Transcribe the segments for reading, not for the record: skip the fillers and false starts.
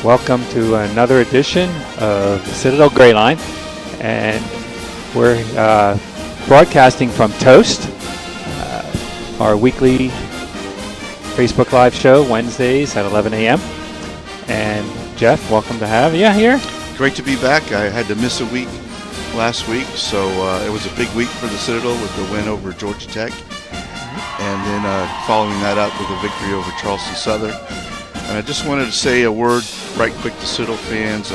Welcome to another edition of the Citadel GrayLine, and we're broadcasting from Toast, our weekly Facebook Live show, Wednesdays at 11 a.m. And Jeff, welcome to have you here. Great to be back. I had to miss a week last week, so it was a big week for the Citadel with the win over Georgia Tech, and then following that up with a victory over Charleston Southern. And I just wanted to say a word right quick to Citadel fans.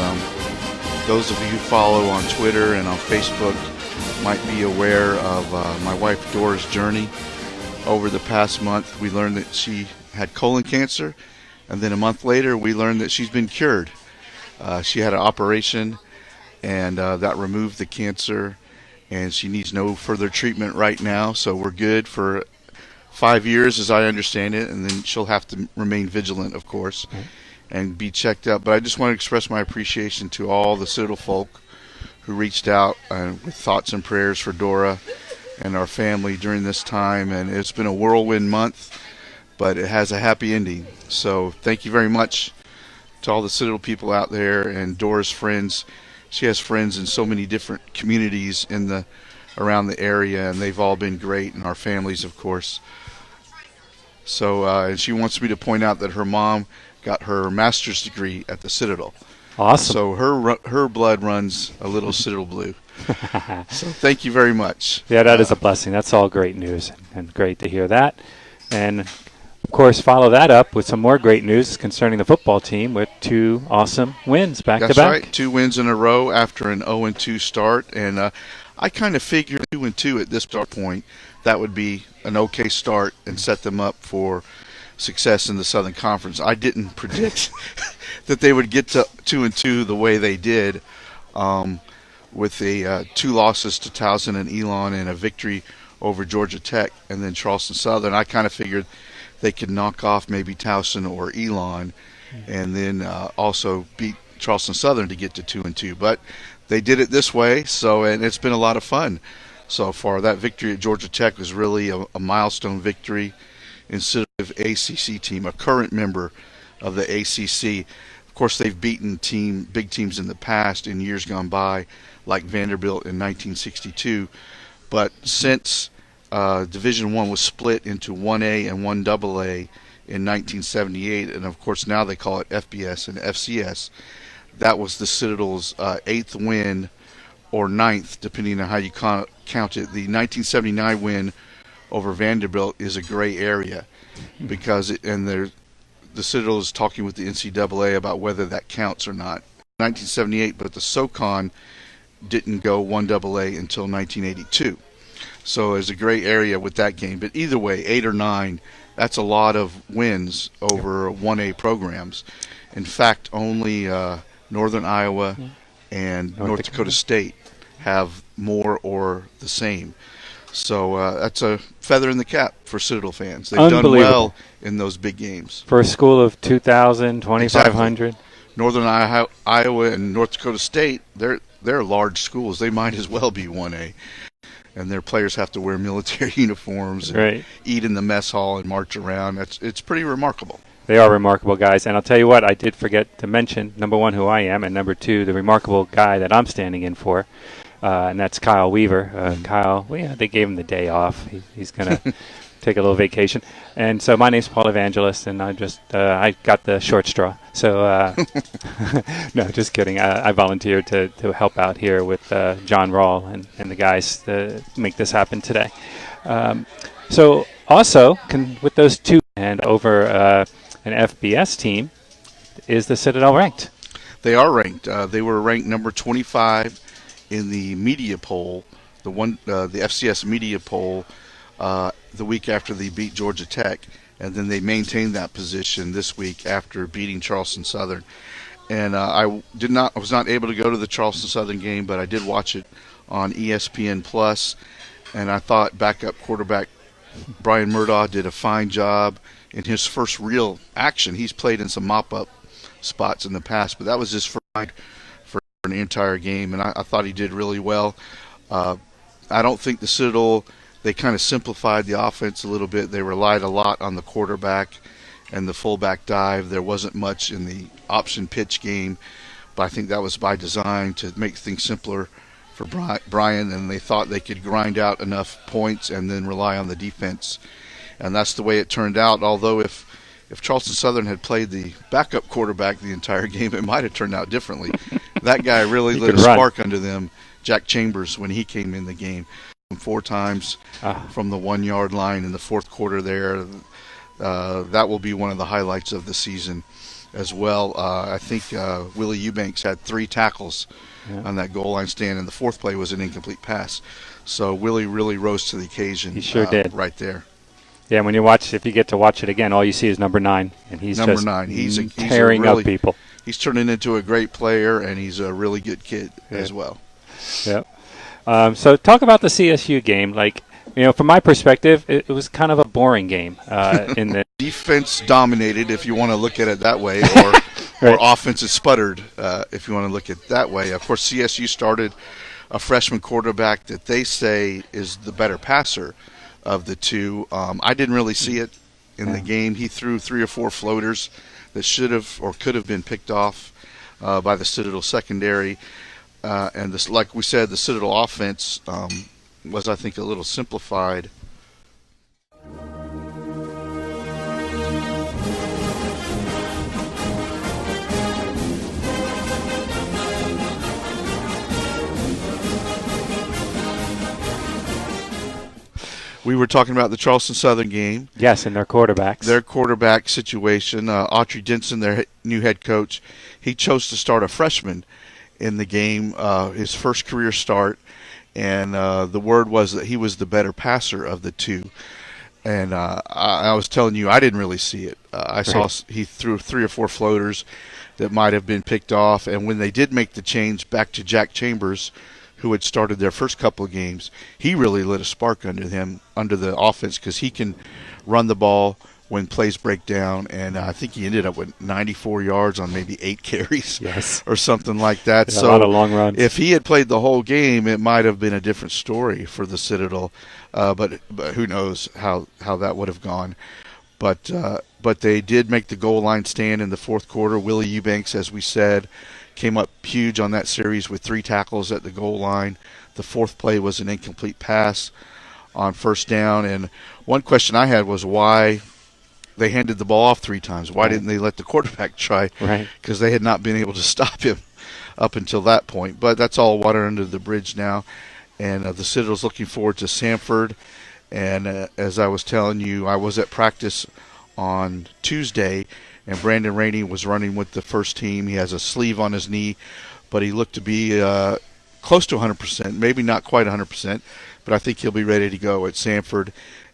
Those of you who follow on Twitter and on Facebook might be aware of my wife Dora's journey. Over the past month, we learned that she had colon cancer, and then a month later, we learned that she's been cured. She had an operation, and that removed the cancer, and she needs no further treatment right now, so we're good for 5 years, as I understand it, and then she'll have to remain vigilant, of course, and be checked out. But I just want to express my appreciation to all the Citadel folk who reached out with thoughts and prayers for Dora and our family during this time. And it's been a whirlwind month, but it has a happy ending. So thank you very much to all the Citadel people out there and Dora's friends. She has friends in so many different communities around the area, and they've all been great, and our families, of course. So, and she wants me to point out that her mom got her master's degree at the Citadel. Awesome. So her blood runs a little Citadel blue. So thank you very much. Yeah, that is a blessing. That's all great news, and great to hear that. And, of course, follow that up with some more great news concerning the football team with 2 awesome wins back-to-back. That's right, 2 wins in a row after an 0-2 start. And I kind of figured 2-2 at this start point, that would be an okay start and set them up for success in the Southern Conference. I didn't predict that they would get to 2-2 the way they did, with the 2 losses to Towson and Elon and a victory over Georgia Tech and then Charleston Southern. I kind of figured they could knock off maybe Towson or Elon and then also beat Charleston Southern to get to 2-2. But they did it this way, and it's been a lot of fun so far. That victory at Georgia Tech was really a milestone victory instead of ACC team, a current member of the ACC. Of course, they've beaten big teams in the past in years gone by, like Vanderbilt in 1962. But since Division I was split into 1A and 1AA in 1978, and of course now they call it FBS and FCS, that was the Citadel's 8th win or 9th, depending on how you count it. The 1979 win over Vanderbilt is a gray area because the Citadel is talking with the NCAA about whether that counts or not. 1978, but the SoCon didn't go 1AA until 1982. So there's a gray area with that game. But either way, 8 or 9, that's a lot of wins over 1A programs. In fact, only Northern Iowa and North Dakota State have more or the same. So that's a feather in the cap for Citadel fans. They've done well in those big games. For a school of 2,000, 2,500. Exactly. Northern Iowa and North Dakota State, they're large schools. They might as well be 1A. And their players have to wear military uniforms and eat in the mess hall and march around. It's pretty remarkable. They are remarkable guys. And I'll tell you what, I did forget to mention, number 1, who I am, and number 2, the remarkable guy that I'm standing in for. And that's Kyle Weaver. Kyle, they gave him the day off. He's going to take a little vacation. And so my name's Paul Evangelist, and I got the short straw. So, no, just kidding. I volunteered to help out here with John Rawl and the guys to make this happen today. So also, with those 2 and over an FBS team, is the Citadel ranked? They are ranked. They were ranked number 25 in the media poll, the FCS media poll, the week after they beat Georgia Tech, and then they maintained that position this week after beating Charleston Southern. And I was not able to go to the Charleston Southern game, but I did watch it on ESPN Plus, and I thought backup quarterback Brian Murdaugh did a fine job in his first real action. He's played in some mop-up spots in the past, but that was his first for an entire game, and I thought he did really well. I don't think the Citadel, they kind of simplified the offense a little bit. They relied a lot on the quarterback and the fullback dive. There wasn't much in the option pitch game, but I think that was by design to make things simpler for Brian, and they thought they could grind out enough points and then rely on the defense. And that's the way it turned out, although if Charleston Southern had played the backup quarterback the entire game, it might have turned out differently. That guy really lit a spark under them, Jack Chambers, when he came in the game. 4 times from the 1-yard line in the fourth quarter there. That will be one of the highlights of the season as well. I think Willie Eubanks had 3 tackles on that goal line stand, and the fourth play was an incomplete pass. So Willie really rose to the occasion. He sure did. Right there. Yeah, when you if you get to watch it again, all you see is number 9, and he's number just 9. He's tearing up people. He's turning into a great player, and he's a really good kid as well. Yep. So talk about the CSU game. Like, from my perspective, it was kind of a boring game. In the defense dominated, if you want to look at it that way, or or offense has sputtered, if you want to look at it that way. Of course, CSU started a freshman quarterback that they say is the better passer of the two. I didn't really see it in the game. He threw 3 or 4 floaters that should have or could have been picked off by the Citadel secondary. And this, like we said, the Citadel offense was, I think, a little simplified. We were talking about the Charleston Southern game. Yes, and their quarterbacks. Their quarterback situation. Autry Denson, their new head coach, he chose to start a freshman in the game, his first career start, and the word was that he was the better passer of the two. And I was telling you, I didn't really see it. I saw he threw 3 or 4 floaters that might have been picked off, and when they did make the change back to Jack Chambers, who had started their first couple of games, he really lit a spark under the offense, because he can run the ball when plays break down, and I think he ended up with 94 yards on maybe 8 carries or something like that. Yeah, so a lot of long runs. If he had played the whole game, it might have been a different story for the Citadel, but who knows how that would have gone. But they did make the goal line stand in the fourth quarter. Willie Eubanks, as we said, came up huge on that series with 3 tackles at the goal line. The fourth play was an incomplete pass on first down. And one question I had was why they handed the ball off 3 times. Why didn't they let the quarterback try? Because they had not been able to stop him up until that point. But that's all water under the bridge now. And the Citadel's looking forward to Samford. And as I was telling you, I was at practice on Tuesday, and Brandon Rainey was running with the first team. He has a sleeve on his knee, but he looked to be close to 100%, maybe not quite 100%, but I think he'll be ready to go at Samford.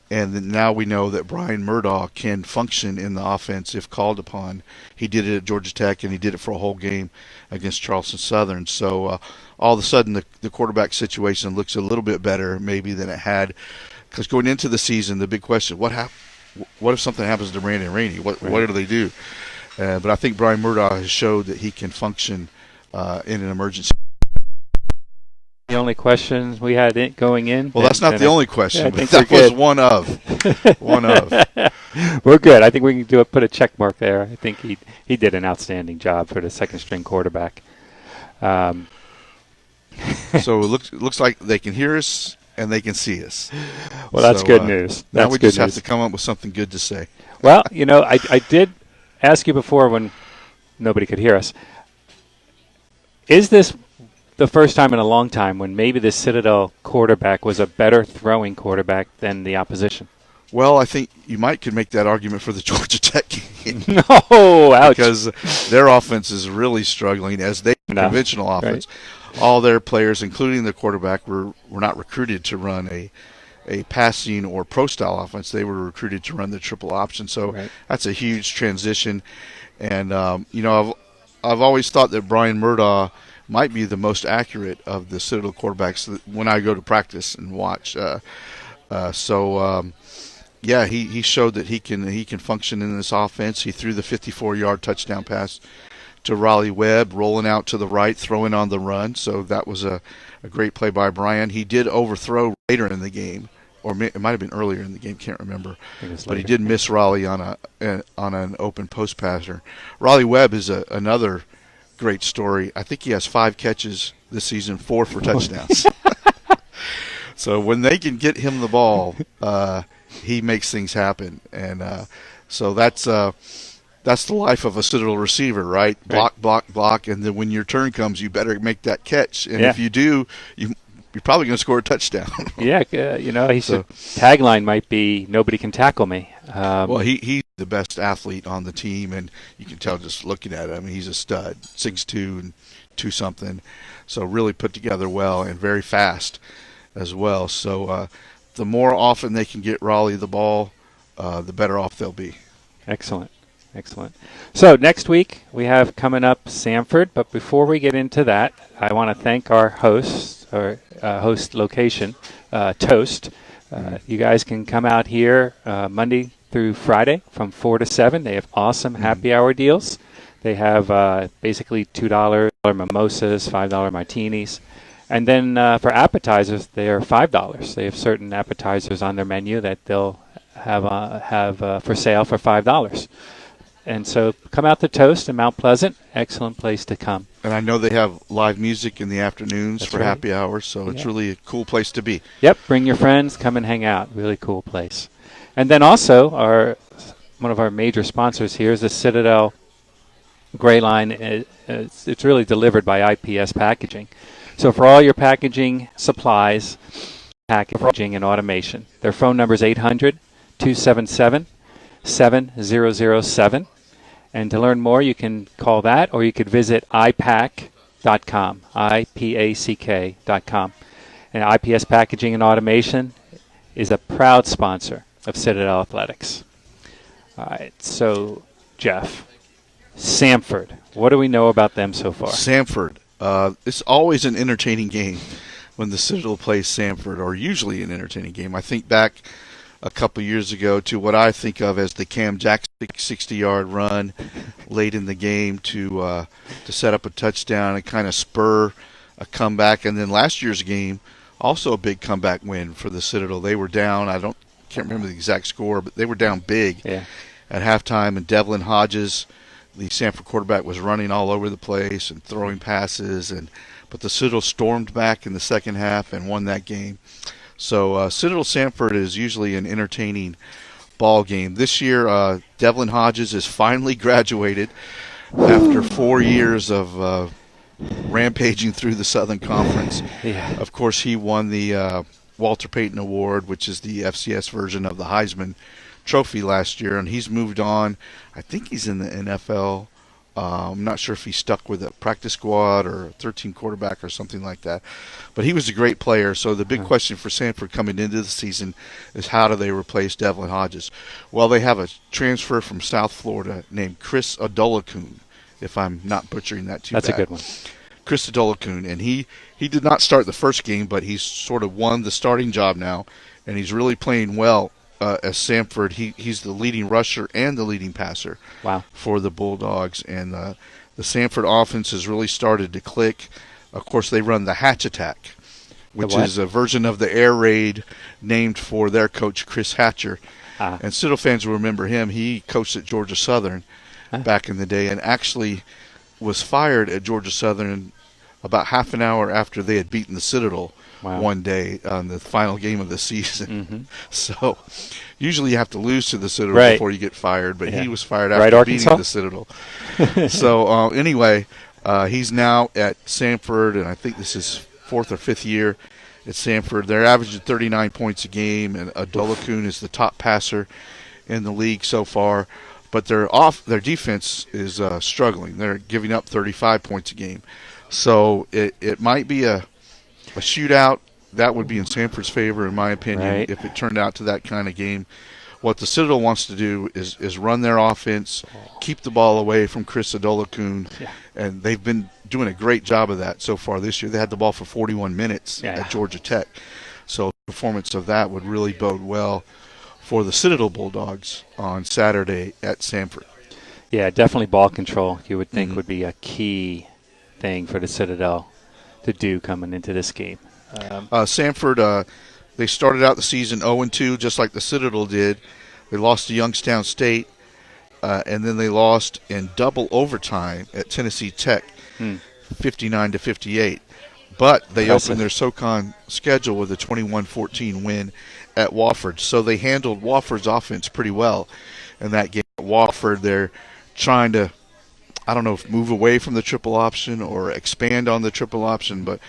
And then now we know that Brian Murdaugh can function in the offense if called upon. He did it at Georgia Tech, and he did it for a whole game against Charleston Southern. So all of a sudden the quarterback situation looks a little bit better maybe than it had. Because going into the season, the big question, what if something happens to Brandon Rainey? What do they do? But I think Brian Murdaugh has showed that he can function in an emergency. The only question we had going in. Well, that's not the only question, but that was one of. We're good. I think we can put a check mark there. I think he did an outstanding job for the second string quarterback. So it looks like they can hear us and they can see us. Well, that's good news. Now we just have to come up with something good to say. Well, I did ask you before when nobody could hear us. Is this the first time in a long time when maybe the Citadel quarterback was a better throwing quarterback than the opposition? Well, I think you could make that argument for the Georgia Tech game. No, ouch. Because their offense is really struggling as they conventional offense. Right. All their players, including the quarterback, were not recruited to run a passing or pro-style offense. They were recruited to run the triple option. So that's a huge transition. And, I've always thought that Brian Murdaugh might be the most accurate of the Citadel quarterbacks when I go to practice and watch. He showed that he can function in this offense. He threw the 54-yard touchdown pass to Raleigh Webb, rolling out to the right, throwing on the run. So that was a great play by Brian. He did overthrow later in the game, it might have been earlier in the game, can't remember. But later. he did miss Raleigh on an open post passer. Raleigh Webb is another great story. I think he has 5 catches this season, 4 for touchdowns. So when they can get him the ball, he makes things happen, and so that's the life of a Citadel receiver, right? Block, block, block, and then when your turn comes, you better make that catch. And if you do, you're probably going to score a touchdown. Yeah, tagline might be "Nobody can tackle me." Well, he's the best athlete on the team, and you can tell just looking at him. He's a stud, 6'2" and 2-something, so really put together well and very fast as well. So the more often they can get Raleigh the ball, the better off they'll be. Excellent. So next week we have coming up Samford, but before we get into that, I want to thank our host location, Toast. You guys can come out here Monday through Friday from 4 to 7. They have awesome happy hour deals. They have basically $2 mimosas, $5 martinis. And then for appetizers, they are $5. They have certain appetizers on their menu that they'll have for sale for $5. And so come out to Toast in Mount Pleasant. Excellent place to come. And I know they have live music in the afternoons for happy hours, so it's really a cool place to be. Yep, bring your friends, come and hang out. Really cool place. And then also one of our major sponsors here is the Citadel GrayLine. It's really delivered by IPS Packaging. So for all your packaging supplies, packaging and automation, their phone number is 800-277-7007. And to learn more, you can call that, or you could visit ipack.com, IPACK.com. And IPS Packaging and Automation is a proud sponsor of Citadel Athletics. All right, so Jeff, Samford, what do we know about them so far? Samford, it's always an entertaining game when the Citadel plays Samford, or usually an entertaining game. I think back a couple years ago to what I think of as the Cam Jackson 60-yard run late in the game to set up a touchdown and kind of spur a comeback. And then last year's game, also a big comeback win for the Citadel. They were down, can't remember the exact score, but they were down big at halftime. And Devlin Hodges, the Samford quarterback, was running all over the place and throwing passes, but the Citadel stormed back in the second half and won that game. So Citadel Samford is usually an entertaining ball game. This year, Devlin Hodges is finally graduated after 4 years of rampaging through the Southern Conference. Yeah. Of course, he won the Walter Payton Award, which is the FCS version of the Heisman Trophy last year, and he's moved on. I think he's in the NFL. I'm not sure if he stuck with a practice squad or a 13 quarterback or something like that. But he was a great player. So the big question for Samford coming into the season is, how do they replace Devlin Hodges? Well, they have a transfer from South Florida named Chris Adolakun, if I'm not butchering that too bad. That's a good one. Chris Adolakun. And he did not start the first game, but he's sort of won the starting job now, and he's really playing well. As Samford, he's the leading rusher and the leading passer for the Bulldogs. And the Samford offense has really started to click. Of course, they run the Hatch Attack, which is a version of the air raid named for their coach, Chris Hatcher. And Citadel fans will remember him. He coached at Georgia Southern back in the day, and actually was fired at Georgia Southern about half an hour after they had beaten the Citadel one day on the final game of the season. So usually you have to lose to the Citadel before you get fired, but he was fired after beating the Citadel. So anyway, he's now at Samford, and I think this is 4th or 5th year at Samford. They're averaging 39 points a game, and Adolakun is the top passer in the league so far. But their defense is struggling. They're giving up 35 points a game. So it might be a shootout. That would be in Samford's favor, in my opinion, if it turned out to that kind of game. What the Citadel wants to do is run their offense, keep the ball away from Chris Adolakun, and they've been doing a great job of that so far this year. They had the ball for 41 minutes at Georgia Tech. So the performance of that would really bode well for the Citadel Bulldogs on Saturday at Samford. Yeah, definitely ball control, you would think, would be a key thing for the Citadel to do coming into this game. Samford, They started out the season 0-2, just like the Citadel did. They lost to Youngstown State, and then they lost in double overtime at Tennessee Tech, 59-58. But they opened their SoCon schedule with a 21-14 win at Wofford. So they handled Wofford's offense pretty well in that game. At Wofford, they're trying to, I don't know if move away from the triple option or expand on the triple option, but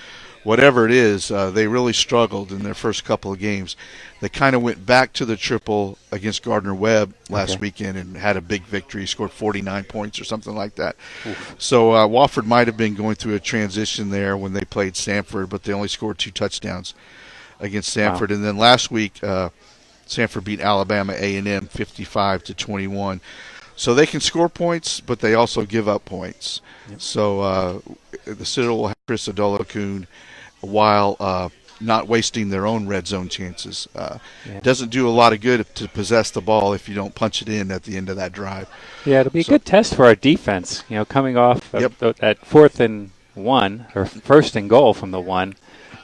whatever it is, they really struggled in their first couple of games. They kind of went back to the triple against Gardner-Webb last weekend and had a big victory, scored 49 points or something like that. Oof. So Wofford might have been going through a transition there when they played Samford, but they only scored 2 touchdowns against Samford. Wow. And then last week, Samford beat Alabama A&M 55-21. So they can score points, but they also give up points. Yep. So the Citadel will have Chris Adolakun while not wasting their own red zone chances. Doesn't do a lot of good to possess the ball if you don't punch it in at the end of that drive. Yeah, it'll be a good test for our defense. You know, coming off that 4th and 1 or 1st and goal from the 1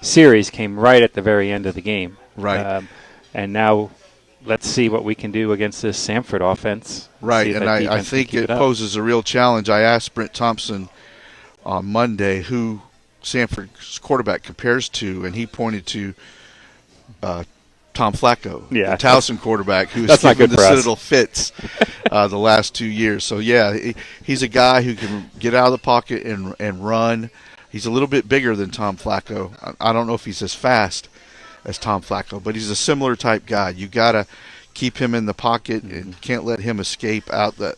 series came right at the very end of the game. Right. And now let's see what we can do against this Samford offense. Right, and I think it poses a real challenge. I asked Brent Thompson on Monday who Samford's quarterback compares to, and he pointed to Tom Flacco, the Towson quarterback, who's given the Citadel fits the last 2 years. So, he's a guy who can get out of the pocket and run. He's a little bit bigger than Tom Flacco. I don't know if he's as fast as Tom Flacco, but he's a similar type guy. You got to keep him in the pocket and can't let him escape out the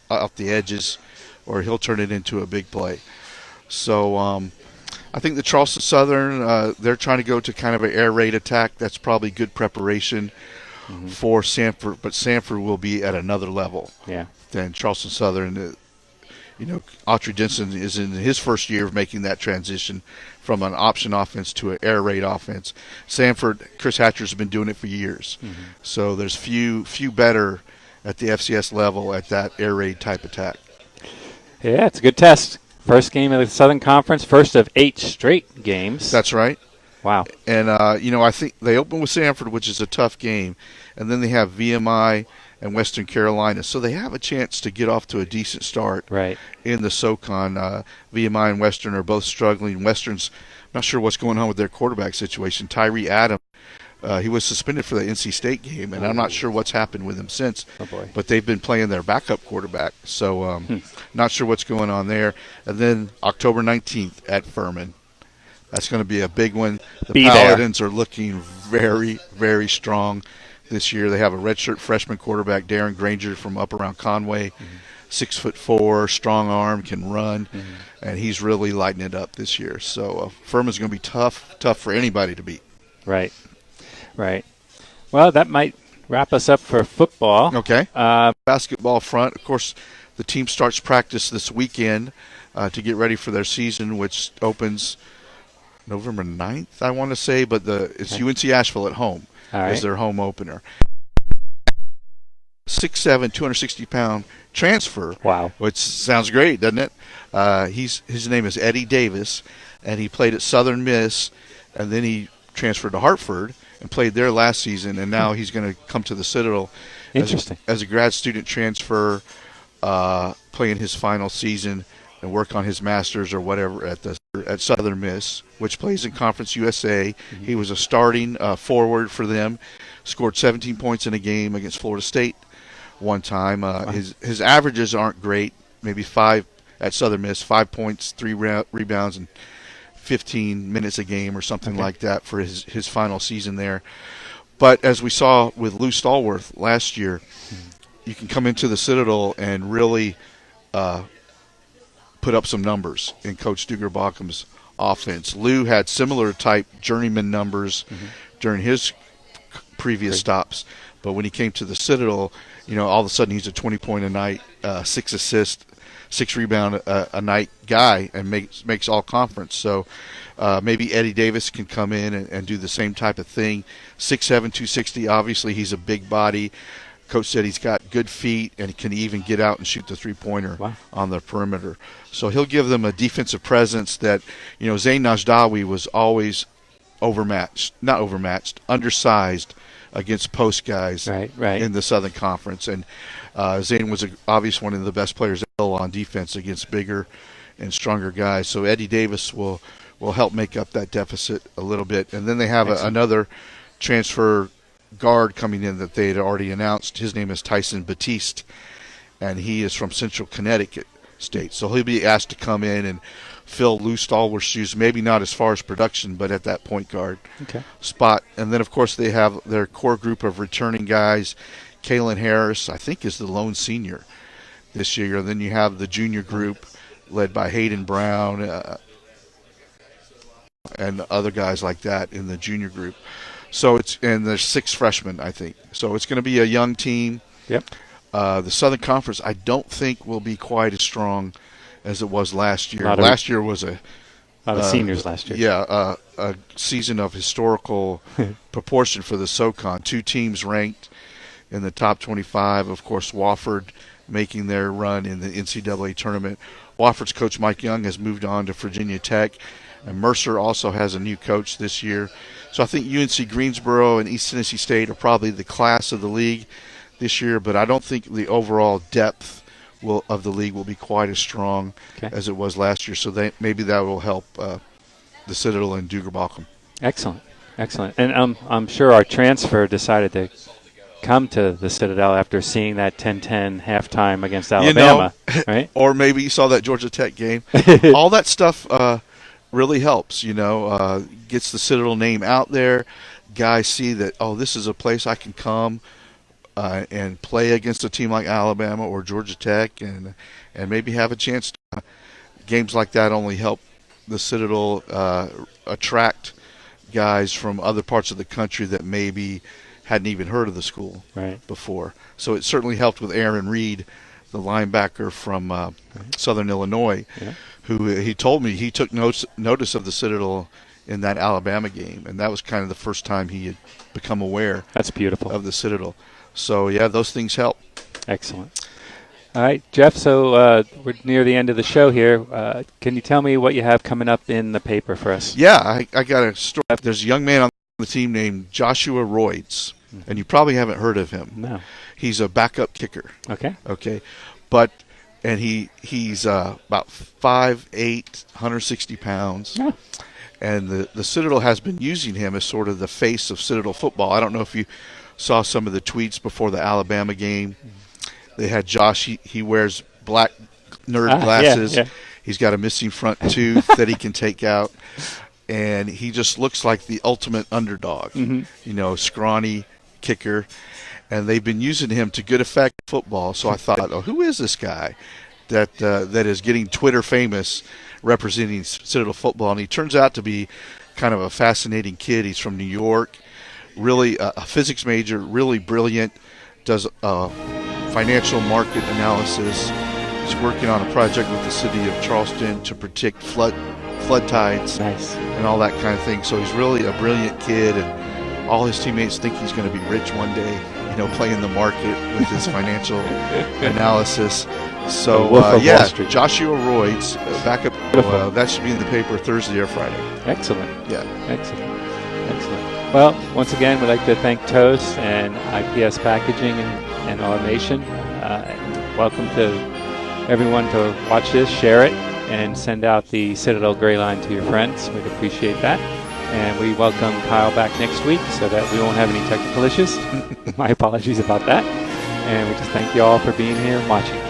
edges, or he'll turn it into a big play. So I think the Charleston Southern, they're trying to go to kind of an air raid attack. That's probably good preparation for Samford, but Samford will be at another level than Charleston Southern. Autry Denson is in his first year of making that transition from an option offense to an air raid offense. Samford, Chris Hatcher's been doing it for years. So there's few better at the FCS level at that air raid type attack. Yeah, it's a good test. First game of the Southern Conference, first of 8 straight games. That's right. Wow. And, I think they open with Samford, which is a tough game, and then they have VMI and Western Carolina. So they have a chance to get off to a decent start in the SoCon. VMI and Western are both struggling. Western's not sure what's going on with their quarterback situation. Tyree Adams, he was suspended for the NC State game, and I'm not sure what's happened with him since. Oh boy. But they've been playing their backup quarterback, so not sure what's going on there. And then October 19th at Furman. That's going to be a big one. The Paladins are looking very, very strong this year. They have a redshirt freshman quarterback, Darren Granger, from up around Conway, 6'4", strong arm, can run, and he's really lighting it up this year. So Furman's going to be tough for anybody to beat. Right. Well, that might wrap us up for football. Okay. Basketball front, of course, the team starts practice this weekend to get ready for their season, which opens November 9th, I want to say, but it's UNC Asheville at home as their home opener. 6'7", 260-pound transfer. Wow. Which sounds great, doesn't it? His name is Eddie Davis, and he played at Southern Miss, and then he transferred to Hartford and played there last season, and now he's going to come to the Citadel as a grad student transfer, playing his final season and work on his master's or whatever at Southern Miss, which plays in Conference USA. He was a starting forward for them, scored 17 points in a game against Florida State one time. His averages aren't great, maybe 5 at Southern Miss, 5 points, 3 rebounds, and 15 minutes a game or something like that for his final season there. But as we saw with Lou Stallworth last year, you can come into the Citadel and really put up some numbers in Coach Duggar Baucom's offense. Lou had similar type journeyman numbers during his previous stops, but when he came to the Citadel, all of a sudden he's a 20-point-a-night, 6 assist, 6 rebound a night guy and makes all conference. So maybe Eddie Davis can come in and do the same type of thing. 6'7", 260. Obviously, he's a big body. Coach said he's got good feet and can even get out and shoot the three-pointer on the perimeter. So he'll give them a defensive presence that, Zayn Najdawi was always undersized against post guys right. in the Southern Conference. And Zane was obviously one of the best players on defense against bigger and stronger guys. So Eddie Davis will help make up that deficit a little bit. And then they have another transfer guard coming in that they had already announced. His name is Tyson Batiste, and he is from Central Connecticut State. So he'll be asked to come in and fill Lou Stallworth's shoes, maybe not as far as production, but at that point guard spot. And then, of course, they have their core group of returning guys. Kalen Harris, I think, is the lone senior this year. And then you have the junior group led by Hayden Brown and other guys like that in the junior group. So and there's 6 freshmen, I think. So it's going to be a young team. Yep. The Southern Conference, I don't think will be quite as strong as it was last year. Last year was a lot of seniors last year. Yeah, a season of historical proportion for the SoCon. 2 teams ranked in the top 25. Of course, Wofford making their run in the NCAA tournament. Wofford's coach Mike Young has moved on to Virginia Tech, and Mercer also has a new coach this year. So I think UNC Greensboro and East Tennessee State are probably the class of the league this year, but I don't think the overall depth of the league will be quite as strong as it was last year. So maybe that will help the Citadel and Duggar Baucom. Excellent. And I'm sure our transfer decided to come to the Citadel after seeing that 10-10 halftime against Alabama, right? Or maybe you saw that Georgia Tech game. All that stuff really helps, gets the Citadel name out there. Guys see that, this is a place I can come and play against a team like Alabama or Georgia Tech and maybe have a chance to. Games like that only help the Citadel attract guys from other parts of the country that maybe hadn't even heard of the school before. So it certainly helped with Aaron Reed, the linebacker from Southern Illinois, who he told me he took notice of the Citadel in that Alabama game, and that was kind of the first time he had become aware That's beautiful. of the Citadel. So, yeah, those things help. Excellent. All right, Jeff, so we're near the end of the show here. Can you tell me what you have coming up in the paper for us? Yeah, I got a story. There's a young man on the team named Joshua Royds, and you probably haven't heard of him. No. He's a backup kicker. Okay. And he's about 5'8", 160 pounds. Yeah. And the Citadel has been using him as sort of the face of Citadel football. I don't know if you saw some of the tweets before the Alabama game. They had Josh. He wears black nerd glasses. Yeah. He's got a missing front tooth that he can take out. And he just looks like the ultimate underdog, scrawny kicker. And they've been using him to good effect in football. So I thought, who is this guy that is getting Twitter famous representing Citadel football? And he turns out to be kind of a fascinating kid. He's from New York, really a physics major, really brilliant, does financial market analysis. He's working on a project with the city of Charleston to predict flood tides and all that kind of thing. So he's really a brilliant kid, and all his teammates think he's going to be rich one day, playing the market with his financial analysis. So, Joshua Royds, backup. That should be in the paper Thursday or Friday. Excellent. Yeah. Excellent. Well, once again, we'd like to thank Toast and IPS Packaging and Automation. Welcome to everyone to watch this, share it, and send out the Citadel GrayLine to your friends. We'd appreciate that. And we welcome Kyle back next week so that we won't have any technical issues. My apologies about that. And we just thank you all for being here and watching.